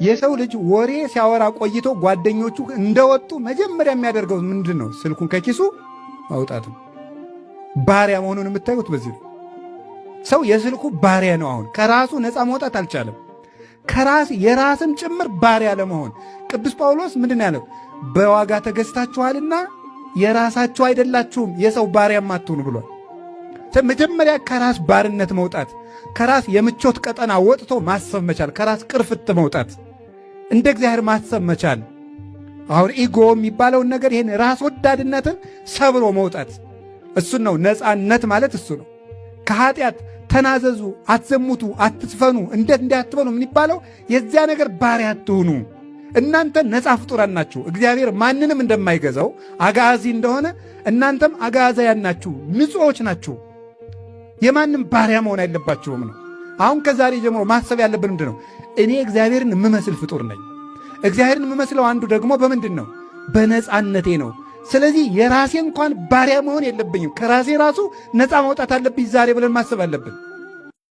የሰው ልጅ ወሬ ሲያወራ ቆይቶ ጓደኞቹ እንደወጡ መጀመሪያ የሚያደርገው ምንድን ነው? ስልኩን ከኪሱ ማውጣት ነው። ባሪያ መሆኑን የምታዩት በዚህ ነው። ሰው የስልኩ ባሪያ ነው። አሁን ከራሱ ነፃ መውጣት አልቻለም። የራስም ጭምር ባሪያ ለመሆን ቅዱስ ጳውሎስ ምንድን ያለው? በዋጋ ተገዝታችኋልና የራሳችሁ አይደላችሁም፣ የሰው ባሪያም አትሁኑ ብሏል። መጀመሪያ ከራስ ባርነት መውጣት፣ ከራስ የምቾት ቀጠና ወጥቶ ማሰብ መቻል፣ ከራስ ቅርፍት መውጣት፣ እንደ እግዚአብሔር ማሰብ መቻል። አሁን ኢጎ የሚባለውን ነገር ይሄን ራስ ወዳድነትን ሰብሮ መውጣት፣ እሱን ነው ነፃነት ማለት እሱ ነው። ከኃጢአት ተናዘዙ፣ አትዘሙቱ፣ አትስፈኑ፣ እንዲህ አትበሉ የሚባለው የዚያ ነገር ባሪያ አትሁኑ። እናንተ ነፃ ፍጡራን ናችሁ። እግዚአብሔር ማንንም እንደማይገዛው አጋዚ እንደሆነ እናንተም አጋዛያን ናችሁ፣ ንጹዎች ናችሁ። የማንም ባሪያ መሆን አይለባችሁም ነው። አሁን ከዛሬ ጀምሮ ማሰብ ያለብን ምንድን ነው? እኔ እግዚአብሔርን የምመስል ፍጡር ነኝ። እግዚአብሔርን የምመስለው አንዱ ደግሞ በምንድን ነው? በነፃነቴ ነው። ስለዚህ የራሴ እንኳን ባሪያ መሆን የለብኝም። ከራሴ ራሱ ነፃ መውጣት አለብኝ ዛሬ ብለን ማሰብ አለብን።